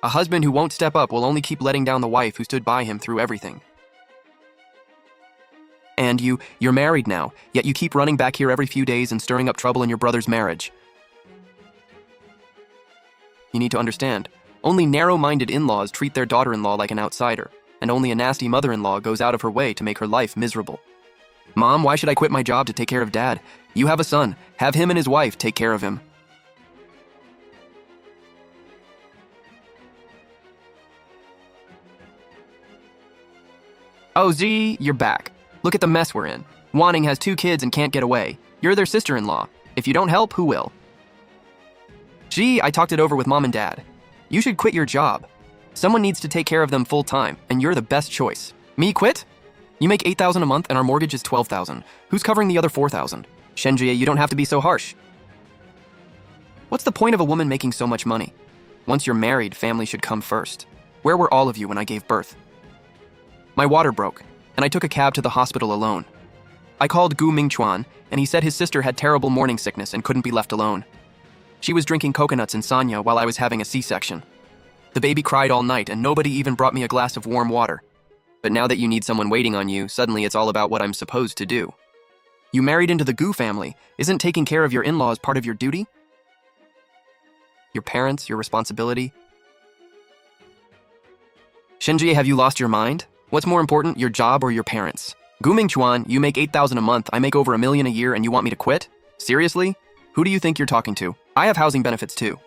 A husband who won't step up will only keep letting down the wife who stood by him through everything. And you're married now, yet you keep running back here every few days and stirring up trouble in your brother's marriage. You need to understand, only narrow-minded in-laws treat their daughter-in-law like an outsider, and only a nasty mother-in-law goes out of her way to make her life miserable. Mom, why should I quit my job to take care of Dad? You have a son. Have him and his wife take care of him. Oh, Z, you're back. Look at the mess we're in. Wanning has 2 kids and can't get away. You're their sister-in-law. If you don't help, who will? Gee, I talked it over with Mom and Dad. You should quit your job. Someone needs to take care of them full-time, and you're the best choice. Me quit? You make $8,000 a month and our mortgage is $12,000. Who's covering the other $4,000? Shenjie, you don't have to be so harsh. What's the point of a woman making so much money? Once you're married, family should come first. Where were all of you when I gave birth? My water broke, and I took a cab to the hospital alone. I called Gu Mingchuan, and he said his sister had terrible morning sickness and couldn't be left alone. She was drinking coconuts in Sanya while I was having a C-section. The baby cried all night, and nobody even brought me a glass of warm water. But now that you need someone waiting on you, suddenly it's all about what I'm supposed to do. You married into the Gu family. Isn't taking care of your in-laws part of your duty? Your parents, your responsibility? Shenjie, have you lost your mind? What's more important, your job or your parents? Gu Mingchuan, you make $8,000 a month, I make over $1 million a year, and you want me to quit? Seriously? Who do you think you're talking to? I have housing benefits too.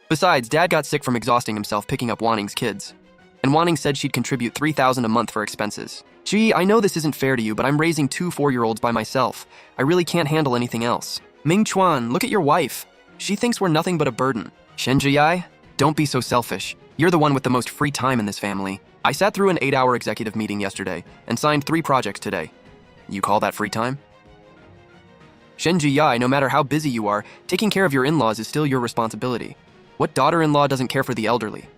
Besides, Dad got sick from exhausting himself picking up Wanning's kids. And Wanning said she'd contribute $3,000 a month for expenses. Gee, I know this isn't fair to you, but I'm raising 2 4-year-olds by myself. I really can't handle anything else. Mingchuan, look at your wife. She thinks we're nothing but a burden. Shenjie, don't be so selfish. You're the one with the most free time in this family. I sat through an 8-hour executive meeting yesterday and signed 3 projects today. You call that free time? Shenjie, no matter how busy you are, taking care of your in-laws is still your responsibility. What daughter-in-law doesn't care for the elderly?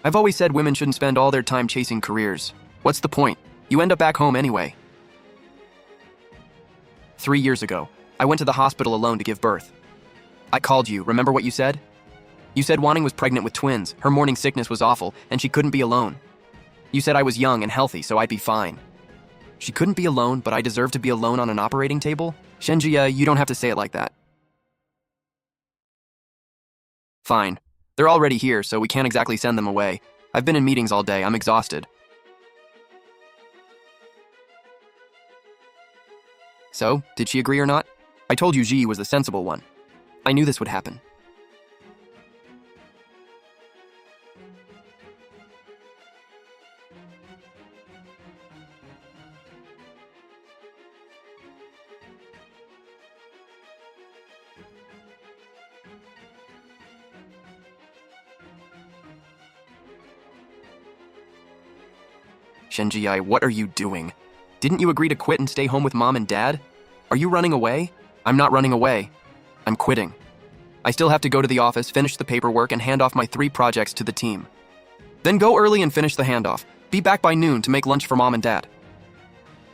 I've always said women shouldn't spend all their time chasing careers. What's the point? You end up back home anyway. 3 years ago, I went to the hospital alone to give birth. I called you, remember what you said? You said Wanning was pregnant with twins, her morning sickness was awful, and she couldn't be alone. You said I was young and healthy, so I'd be fine. She couldn't be alone, but I deserve to be alone on an operating table? Shenjie, you don't have to say it like that. Fine. They're already here, so we can't exactly send them away. I've been in meetings all day, I'm exhausted. So, did she agree or not? I told you Ji was the sensible one. I knew this would happen. Shenjie, what are you doing? Didn't you agree to quit and stay home with Mom and Dad? Are you running away? I'm not running away. I'm quitting. I still have to go to the office, finish the paperwork, and hand off my 3 projects to the team. Then go early and finish the handoff. Be back by noon to make lunch for Mom and Dad.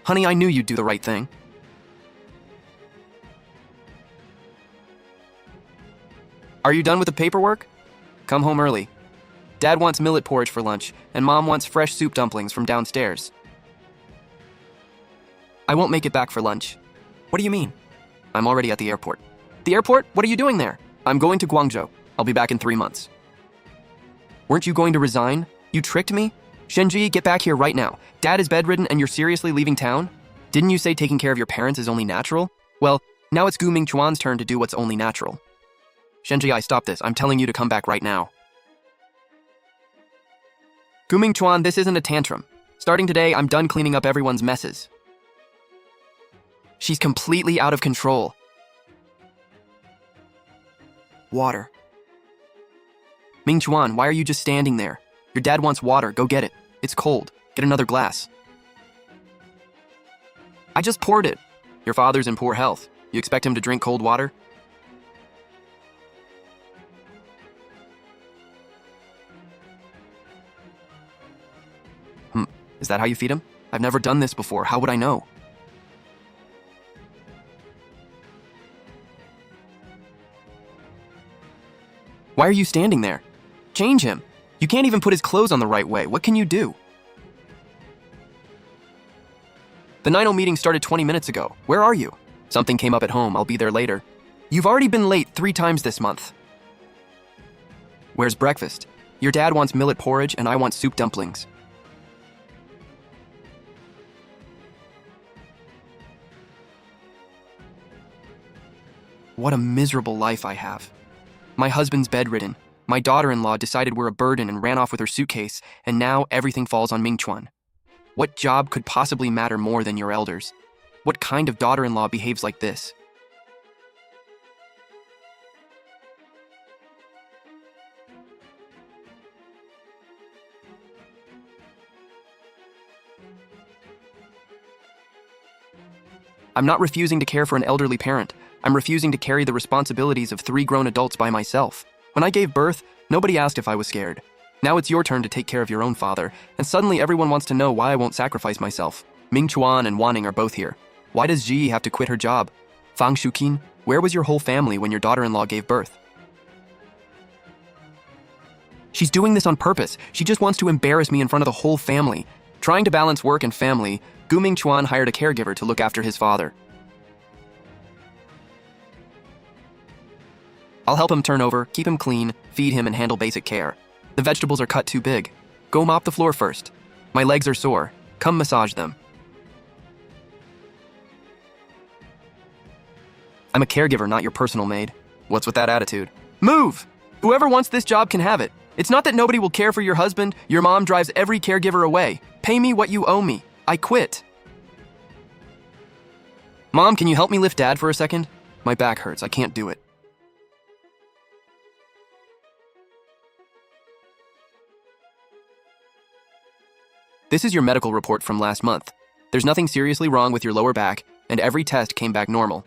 Honey, I knew you'd do the right thing. Are you done with the paperwork? Come home early. Dad wants millet porridge for lunch, and Mom wants fresh soup dumplings from downstairs. I won't make it back for lunch. What do you mean? I'm already at the airport. The airport? What are you doing there? I'm going to Guangzhou. I'll be back in 3 months. Weren't you going to resign? You tricked me? Shenjie, get back here right now. Dad is bedridden and you're seriously leaving town? Didn't you say taking care of your parents is only natural? Well, now it's Gu Mingchuan's turn to do what's only natural. Shenjie, stop this. I'm telling you to come back right now. Gu Mingchuan, this isn't a tantrum. Starting today, I'm done cleaning up everyone's messes. She's completely out of control. Water. Mingchuan, why are you just standing there? Your dad wants water, go get it. It's cold. Get another glass. I just poured it. Your father's in poor health. You expect him to drink cold water? Is that how you feed him? I've never done this before. How would I know? Why are you standing there? Change him. You can't even put his clothes on the right way. What can you do? The 9:00 meeting started 20 minutes ago. Where are you? Something came up at home. I'll be there later. You've already been late 3 times this month. Where's breakfast? Your dad wants millet porridge and I want soup dumplings. What a miserable life I have. My husband's bedridden. My daughter-in-law decided we're a burden and ran off with her suitcase, and now everything falls on Mingchuan. What job could possibly matter more than your elders? What kind of daughter-in-law behaves like this? I'm not refusing to care for an elderly parent. I'm refusing to carry the responsibilities of 3 grown adults by myself. When I gave birth, nobody asked if I was scared. Now it's your turn to take care of your own father, and suddenly everyone wants to know why I won't sacrifice myself. Mingchuan and Wanning are both here. Why does Ji have to quit her job? Fang Shuqin, where was your whole family when your daughter-in-law gave birth? She's doing this on purpose. She just wants to embarrass me in front of the whole family. Trying to balance work and family, Gu Mingchuan hired a caregiver to look after his father. I'll help him turn over, keep him clean, feed him, and handle basic care. The vegetables are cut too big. Go mop the floor first. My legs are sore. Come massage them. I'm a caregiver, not your personal maid. What's with that attitude? Move! Whoever wants this job can have it. It's not that nobody will care for your husband. Your mom drives every caregiver away. Pay me what you owe me. I quit. Mom, can you help me lift Dad for a second? My back hurts. I can't do it. This is your medical report from last month. There's nothing seriously wrong with your lower back, and every test came back normal.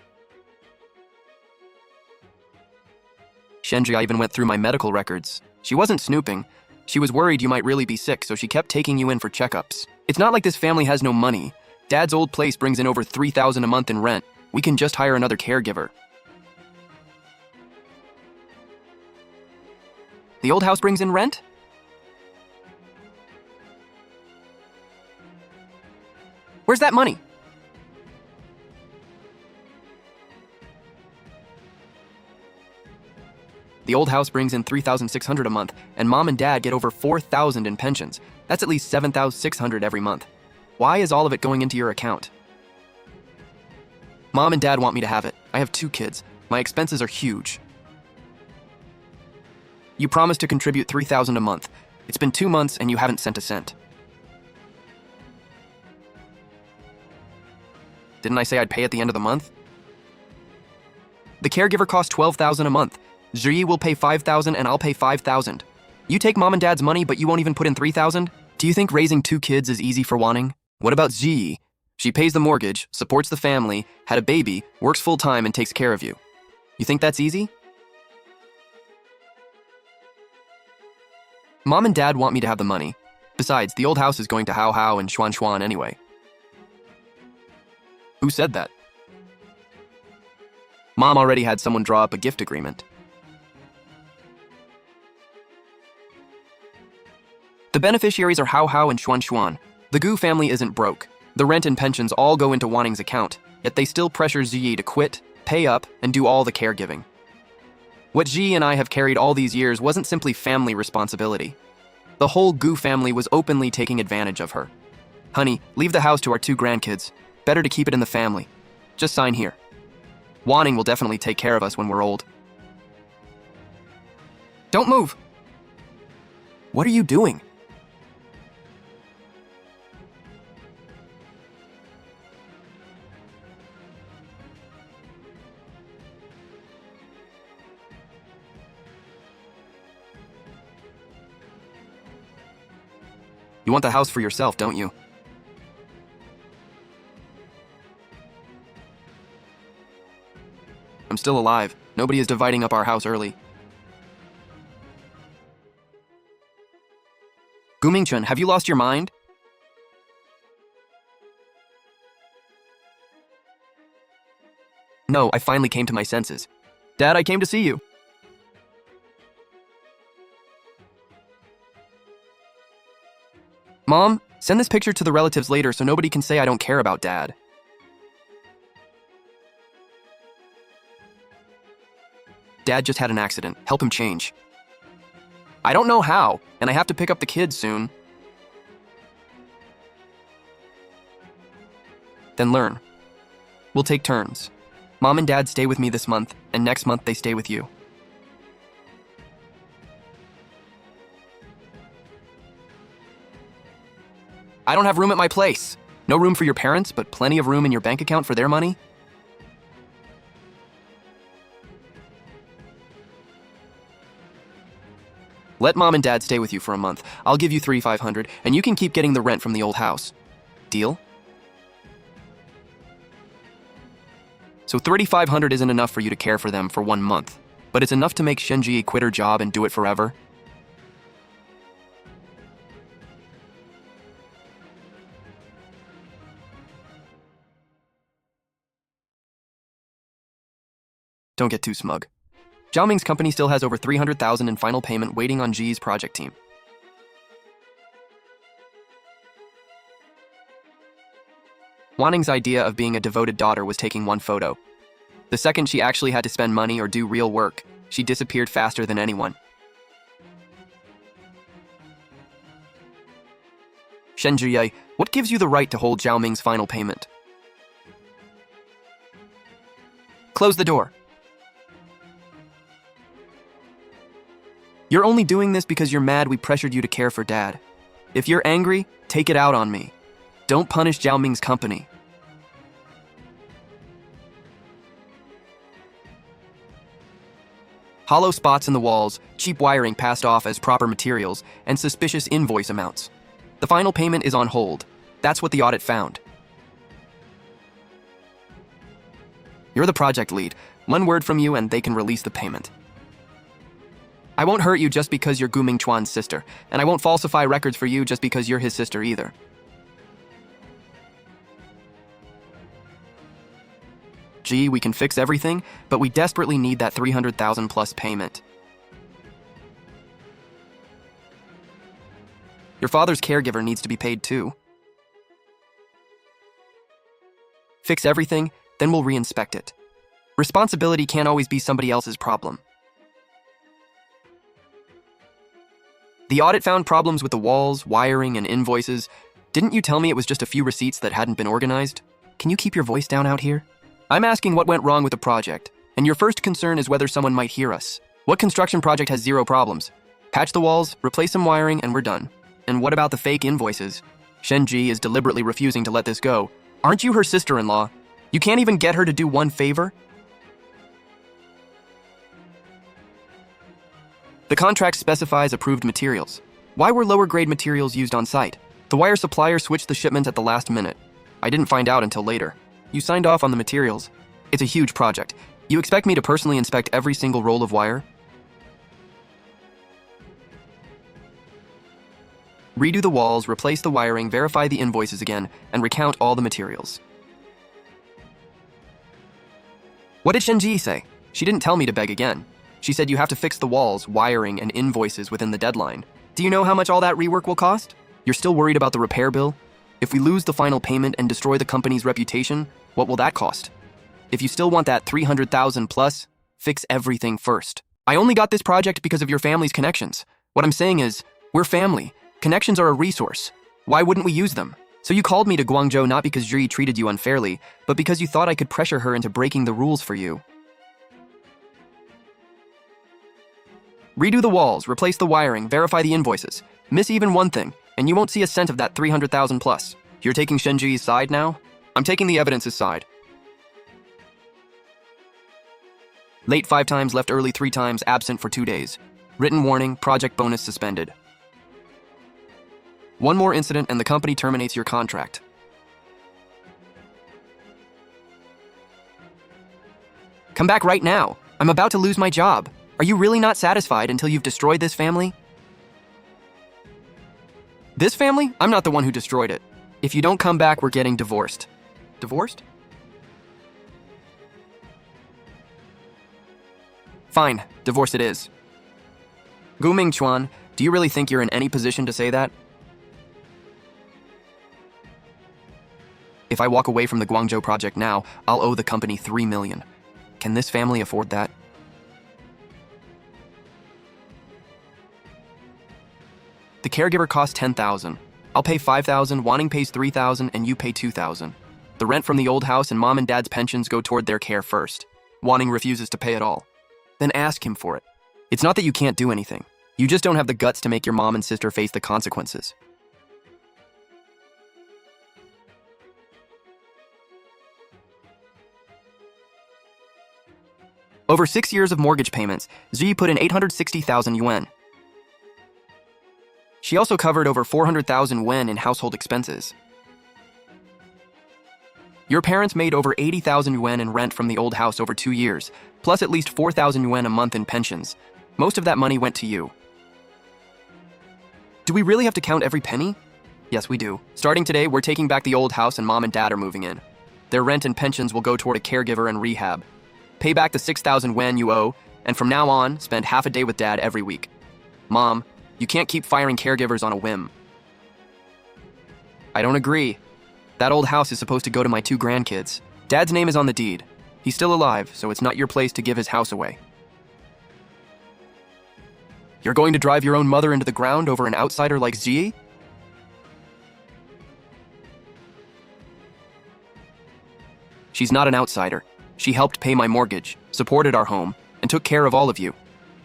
Shenji even went through my medical records. She wasn't snooping. She was worried you might really be sick, so she kept taking you in for checkups. It's not like this family has no money. Dad's old place brings in over 3,000 a month in rent. We can just hire another caregiver. The old house brings in rent? Where's that money? The old house brings in 3,600 a month, and Mom and Dad get over 4,000 in pensions. That's at least 7,600 every month. Why is all of it going into your account? Mom and Dad want me to have it. I have 2 kids. My expenses are huge. You promised to contribute 3,000 a month. It's been 2 months and you haven't sent a cent. Didn't I say I'd pay at the end of the month? The caregiver costs 12,000 a month. Zhi will pay 5,000 and I'll pay 5,000. You take Mom and Dad's money, but you won't even put in 3,000? Do you think raising 2 kids is easy for Wanning? What about Zhi? She pays the mortgage, supports the family, had a baby, works full-time, and takes care of you. You think that's easy? Mom and Dad want me to have the money. Besides, the old house is going to Hao Hao and Xuan Xuan anyway. Who said that? Mom already had someone draw up a gift agreement. The beneficiaries are Hao Hao and Xuan Xuan. The Gu family isn't broke. The rent and pensions all go into Wanning's account, yet they still pressure Ziyi to quit, pay up, and do all the caregiving. What Ji and I have carried all these years wasn't simply family responsibility. The whole Gu family was openly taking advantage of her. Honey, leave the house to our 2 grandkids. Better to keep it in the family. Just sign here. Wanning will definitely take care of us when we're old. Don't move! What are you doing? You want the house for yourself, don't you? I'm still alive. Nobody is dividing up our house early. Gu Mingchun, have you lost your mind? No, I finally came to my senses. Dad, I came to see you. Mom, send this picture to the relatives later so nobody can say I don't care about Dad. Dad just had an accident. Help him change. I don't know how, and I have to pick up the kids soon. Then learn. We'll take turns. Mom and Dad stay with me this month, and next month they stay with you. I don't have room at my place. No room for your parents, but plenty of room in your bank account for their money? Let Mom and Dad stay with you for a month. I'll give you $3,500, and you can keep getting the rent from the old house. Deal? So $3,500 isn't enough for you to care for them for 1 month, but it's enough to make Shenji quit her job and do it forever? Don't get too smug. Zhao Ming's company still has over $300,000 in final payment waiting on Ji's project team. Waning's idea of being a devoted daughter was taking one photo. The second she actually had to spend money or do real work, she disappeared faster than anyone. Shen Zhiye, what gives you the right to hold Zhao Ming's final payment? Close the door. You're only doing this because you're mad we pressured you to care for Dad. If you're angry, take it out on me. Don't punish Zhao Ming's company. Hollow spots in the walls, cheap wiring passed off as proper materials, and suspicious invoice amounts. The final payment is on hold. That's what the audit found. You're the project lead. One word from you and they can release the payment. I won't hurt you just because you're Gu Mingchuan's sister, and I won't falsify records for you just because you're his sister either. Gee, we can fix everything, but we desperately need that $300,000 plus payment. Your father's caregiver needs to be paid too. Fix everything, then we'll re-inspect it. Responsibility can't always be somebody else's problem. The audit found problems with the walls, wiring, and invoices. Didn't you tell me it was just a few receipts that hadn't been organized? Can you keep your voice down out here? I'm asking what went wrong with the project, and your first concern is whether someone might hear us. What construction project has zero problems? Patch the walls, replace some wiring, and we're done. And what about the fake invoices? Shenji is deliberately refusing to let this go. Aren't you her sister-in-law? You can't even get her to do one favor? The contract specifies approved materials. Why were lower-grade materials used on site? The wire supplier switched the shipment at the last minute. I didn't find out until later. You signed off on the materials. It's a huge project. You expect me to personally inspect every single roll of wire? Redo the walls, replace the wiring, verify the invoices again, and recount all the materials. What did Shenji say? She didn't tell me to beg again. She said you have to fix the walls, wiring, and invoices within the deadline. Do you know how much all that rework will cost? You're still worried about the repair bill? If we lose the final payment and destroy the company's reputation, what will that cost? If you still want that $300,000 plus, fix everything first. I only got this project because of your family's connections. What I'm saying is, we're family. Connections are a resource. Why wouldn't we use them? So you called me to Guangzhou not because Zhi treated you unfairly, but because you thought I could pressure her into breaking the rules for you. Redo the walls, replace the wiring, verify the invoices. Miss even one thing, and you won't see a cent of that $300,000 plus. You're taking Shenji's side now? I'm taking the evidence's side. Late 5 times, left early 3 times, absent for 2 days. Written warning, project bonus suspended. One more incident and the company terminates your contract. Come back right now. I'm about to lose my job. Are you really not satisfied until you've destroyed this family? This family? I'm not the one who destroyed it. If you don't come back, we're getting divorced. Divorced? Fine, divorce it is. Gu Mingchuan, do you really think you're in any position to say that? If I walk away from the Guangzhou project now, I'll owe the company $3 million. Can this family afford that? The caregiver costs $10,000. I'll pay $5,000, Wanning pays $3,000, and you pay $2,000. The rent from the old house and mom and dad's pensions go toward their care first. Wanning refuses to pay it all. Then ask him for it. It's not that you can't do anything. You just don't have the guts to make your mom and sister face the consequences. Over 6 years of mortgage payments, Xi put in 860,000 yuan. She also covered over 400,000 yuan in household expenses. Your parents made over 80,000 yuan in rent from the old house over 2 years, plus at least 4,000 yuan a month in pensions. Most of that money went to you. Do we really have to count every penny? Yes, we do. Starting today, we're taking back the old house and mom and dad are moving in. Their rent and pensions will go toward a caregiver and rehab. Pay back the 6,000 yuan you owe, and from now on, spend half a day with dad every week. Mom, you can't keep firing caregivers on a whim. I don't agree. That old house is supposed to go to my 2 grandkids. Dad's name is on the deed. He's still alive, so it's not your place to give his house away. You're going to drive your own mother into the ground over an outsider like Xi? She's not an outsider. She helped pay my mortgage, supported our home, and took care of all of you.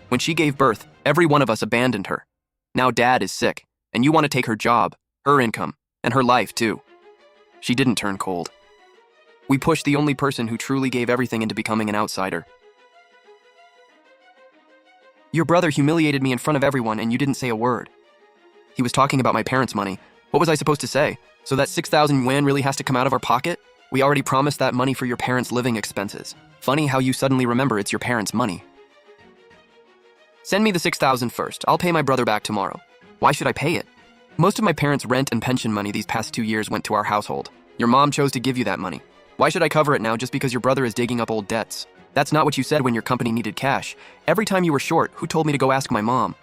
When she gave birth, every one of us abandoned her. Now Dad is sick, and you want to take her job, her income, and her life too. She didn't turn cold. We pushed the only person who truly gave everything into becoming an outsider. Your brother humiliated me in front of everyone and you didn't say a word. He was talking about my parents' money. What was I supposed to say? So that 6,000 yuan really has to come out of our pocket? We already promised that money for your parents' living expenses. Funny how you suddenly remember it's your parents' money. Send me the 6,000 first. I'll pay my brother back tomorrow. Why should I pay it? Most of my parents' rent and pension money these past 2 years went to our household. Your mom chose to give you that money. Why should I cover it now just because your brother is digging up old debts? That's not what you said when your company needed cash. Every time you were short, who told me to go ask my mom?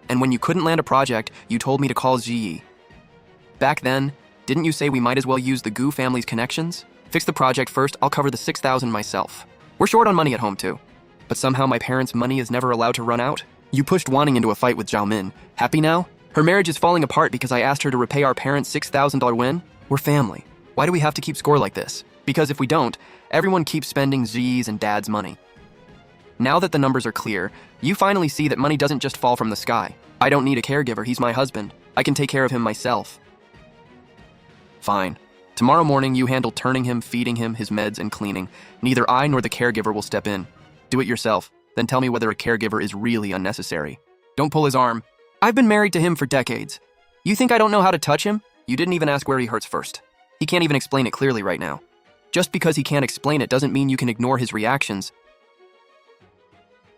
And when you couldn't land a project, you told me to call Xi. Back then, didn't you say we might as well use the Gu family's connections? Fix the project first, I'll cover the 6,000 myself. We're short on money at home too. But somehow my parents' money is never allowed to run out? You pushed Wanning into a fight with Zhao Min. Happy now? Her marriage is falling apart because I asked her to repay our parents' $6,000 win? We're family. Why do we have to keep score like this? Because if we don't, everyone keeps spending Xi's and Dad's money. Now that the numbers are clear, you finally see that money doesn't just fall from the sky. I don't need a caregiver, he's my husband. I can take care of him myself. Fine. Tomorrow morning you handle turning him, feeding him, his meds, and cleaning. Neither I nor the caregiver will step in. Do it yourself, then tell me whether a caregiver is really unnecessary. Don't pull his arm. I've been married to him for decades. You think I don't know how to touch him? You didn't even ask where he hurts first. He can't even explain it clearly right now. Just because he can't explain it doesn't mean you can ignore his reactions.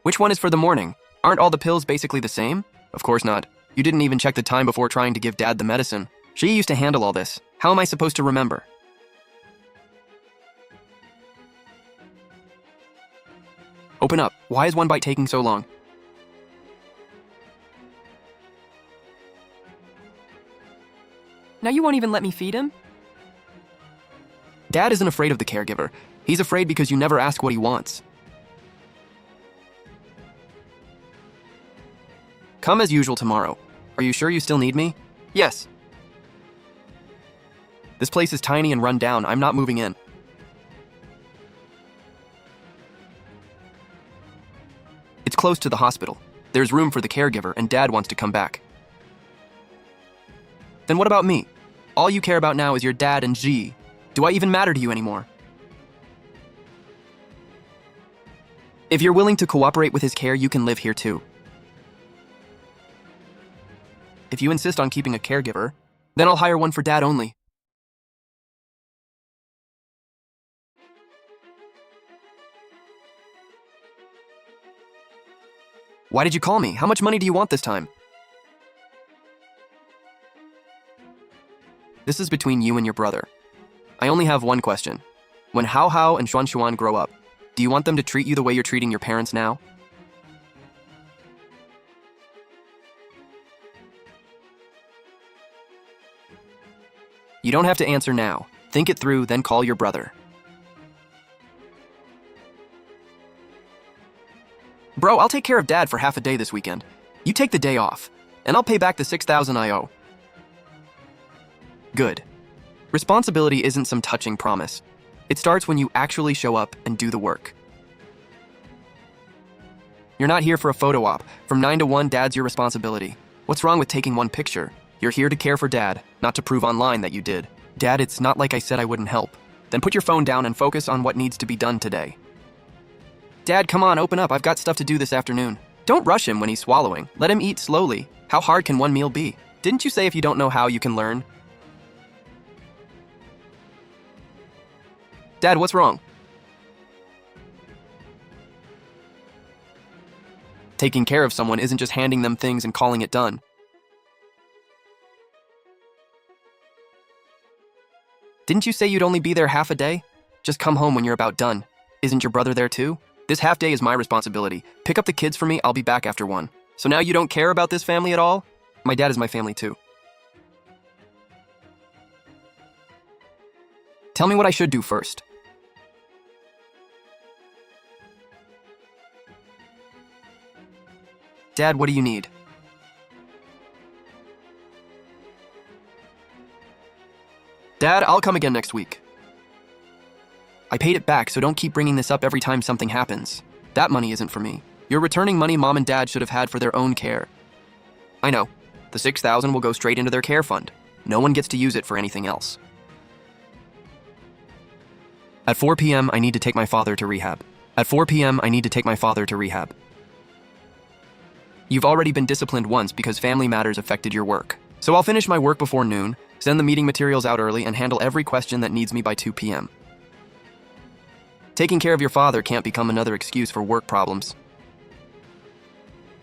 Which one is for the morning? Aren't all the pills basically the same? Of course not. You didn't even check the time before trying to give Dad the medicine. She used to handle all this. How am I supposed to remember? Open up. Why is one bite taking so long? Now you won't even let me feed him? Dad isn't afraid of the caregiver. He's afraid because you never ask what he wants. Come as usual tomorrow. Are you sure you still need me? Yes. This place is tiny and run down. I'm not moving in. It's close to the hospital. There's room for the caregiver, and Dad wants to come back. Then what about me? All you care about now is your dad and Xi. Do I even matter to you anymore? If you're willing to cooperate with his care, you can live here too. If you insist on keeping a caregiver, then I'll hire one for Dad only. Why did you call me? How much money do you want this time? This is between you and your brother. I only have one question. When Hao Hao and Xuan Xuan grow up, do you want them to treat you the way you're treating your parents now? You don't have to answer now. Think it through, then call your brother. Bro, I'll take care of Dad for half a day this weekend. You take the day off, and I'll pay back the $6,000 I owe. Good. Responsibility isn't some touching promise. It starts when you actually show up and do the work. You're not here for a photo op. From 9 to 1, Dad's your responsibility. What's wrong with taking one picture? You're here to care for Dad, not to prove online that you did. Dad, it's not like I said I wouldn't help. Then put your phone down and focus on what needs to be done today. Dad, come on, open up. I've got stuff to do this afternoon. Don't rush him when he's swallowing. Let him eat slowly. How hard can one meal be? Didn't you say if you don't know how, you can learn? Dad, what's wrong? Taking care of someone isn't just handing them things and calling it done. Didn't you say you'd only be there half a day? Just come home when you're about done. Isn't your brother there too? This half day is my responsibility. Pick up the kids for me, I'll be back after 1. So now you don't care about this family at all? My dad is my family too. Tell me what I should do first. Dad, what do you need? Dad, I'll come again next week. I paid it back, so don't keep bringing this up every time something happens. That money isn't for me. You're returning money Mom and Dad should have had for their own care. I know. The $6,000 will go straight into their care fund. No one gets to use it for anything else. At 4 p.m., I need to take my father to rehab. At 4 p.m., I need to take my father to rehab. You've already been disciplined once because family matters affected your work. So I'll finish my work before noon, send the meeting materials out early, and handle every question that needs me by 2 p.m. Taking care of your father can't become another excuse for work problems.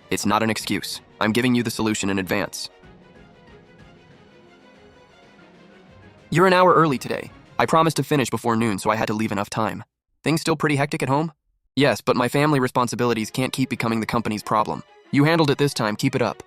It's not an excuse. I'm giving you the solution in advance. You're an hour early today. I promised to finish before noon, so I had to leave enough time. Things still pretty hectic at home? Yes, but my family responsibilities can't keep becoming the company's problem. You handled it this time, keep it up.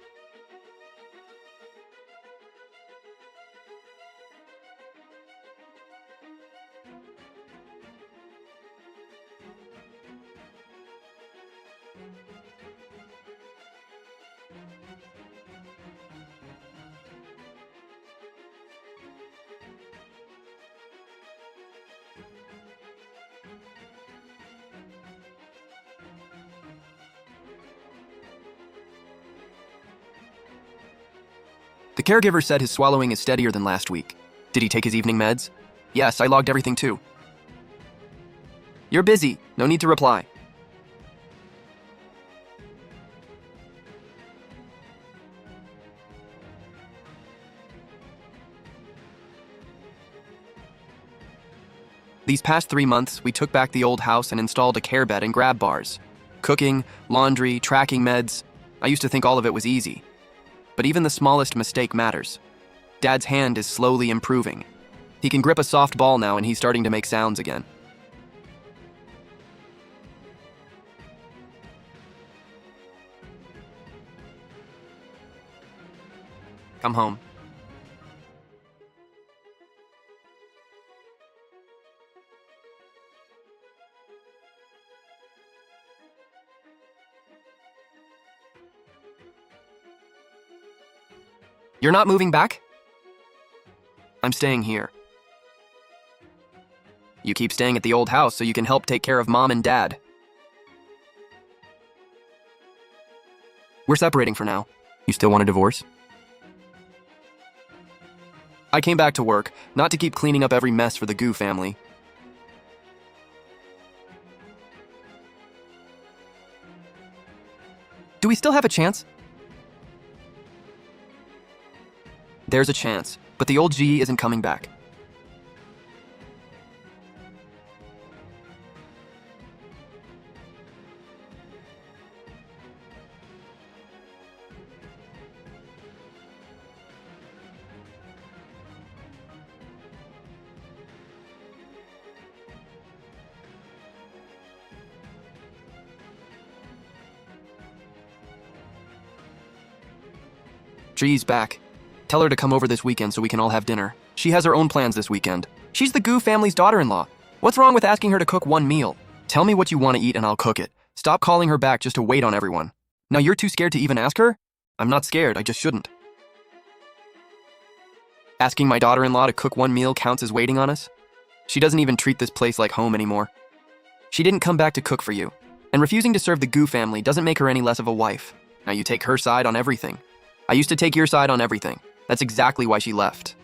The caregiver said his swallowing is steadier than last week. Did he take his evening meds? Yes, I logged everything too. You're busy. No need to reply. These past 3 months, we took back the old house and installed a care bed and grab bars. Cooking, laundry, tracking meds. I used to think all of it was easy. But even the smallest mistake matters. Dad's hand is slowly improving. He can grip a soft ball now and he's starting to make sounds again. Come home. You're not moving back? I'm staying here. You keep staying at the old house so you can help take care of Mom and Dad. We're separating for now. You still want a divorce? I came back to work, not to keep cleaning up every mess for the Gu family. Do we still have a chance? There's a chance, but the old G isn't coming back. G's back. Tell her to come over this weekend so we can all have dinner. She has her own plans this weekend. She's the Gu family's daughter-in-law. What's wrong with asking her to cook one meal? Tell me what you want to eat and I'll cook it. Stop calling her back just to wait on everyone. Now you're too scared to even ask her? I'm not scared, I just shouldn't. Asking my daughter-in-law to cook one meal counts as waiting on us? She doesn't even treat this place like home anymore. She didn't come back to cook for you, and refusing to serve the Gu family doesn't make her any less of a wife. Now you take her side on everything. I used to take your side on everything. That's exactly why she left.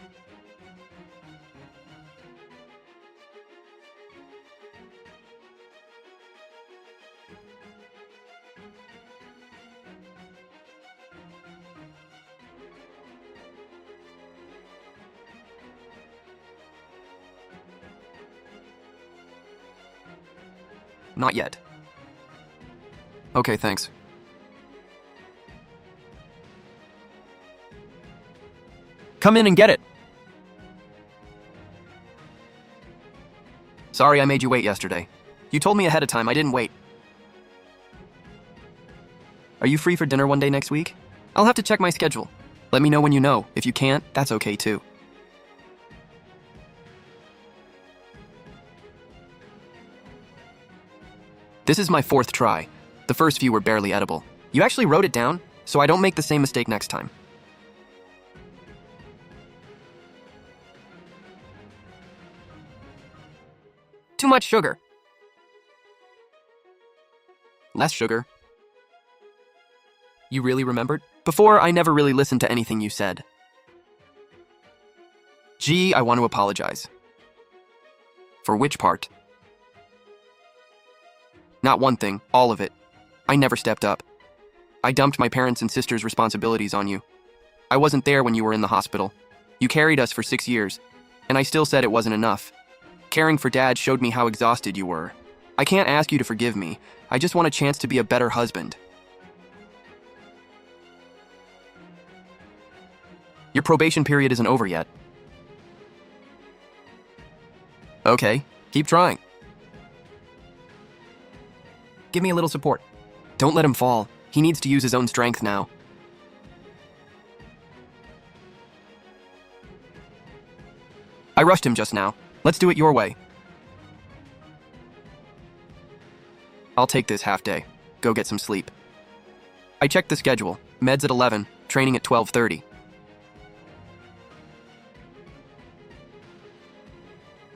Not yet. Okay, thanks. Come in and get it. Sorry I made you wait yesterday. You told me ahead of time, I didn't wait. Are you free for dinner one day next week? I'll have to check my schedule. Let me know when you know. If you can't, that's okay too. This is my 4th try. The first few were barely edible. You actually wrote it down, so I don't make the same mistake next time. Too much sugar. Less sugar. You really remembered? Before, I never really listened to anything you said. Gee, I want to apologize. For which part? Not one thing, all of it. I never stepped up. I dumped my parents' and sisters' responsibilities on you. I wasn't there when you were in the hospital. You carried us for 6 years, and I still said it wasn't enough. Caring for Dad showed me how exhausted you were. I can't ask you to forgive me. I just want a chance to be a better husband. Your probation period isn't over yet. Okay, keep trying. Give me a little support. Don't let him fall. He needs to use his own strength now. I rushed him just now. Let's do it your way. I'll take this half day. Go get some sleep. I checked the schedule. Meds at 11, training at 12:30.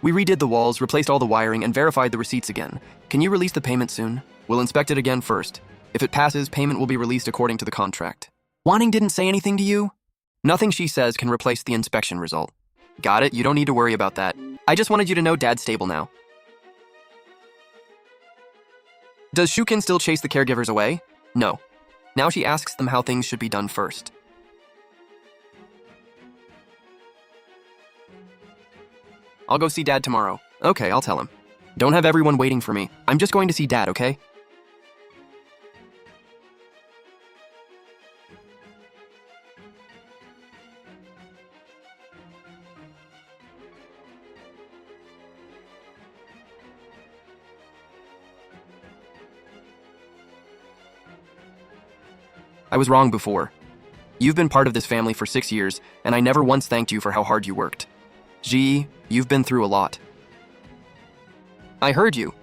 We redid the walls, replaced all the wiring, and verified the receipts again. Can you release the payment soon? We'll inspect it again first. If it passes, payment will be released according to the contract. Wanning didn't say anything to you? Nothing she says can replace the inspection result. Got it, you don't need to worry about that. I just wanted you to know Dad's stable now. Does Shukin still chase the caregivers away? No. Now she asks them how things should be done first. I'll go see Dad tomorrow. Okay, I'll tell him. Don't have everyone waiting for me. I'm just going to see Dad, okay? I was wrong before. You've been part of this family for 6 years, and I never once thanked you for how hard you worked. Gee, you've been through a lot. I heard you.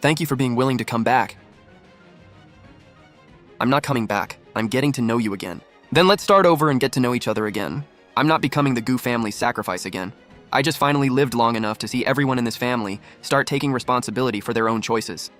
Thank you for being willing to come back. I'm not coming back. I'm getting to know you again. Then let's start over and get to know each other again. I'm not becoming the Gu family's sacrifice again. I just finally lived long enough to see everyone in this family start taking responsibility for their own choices.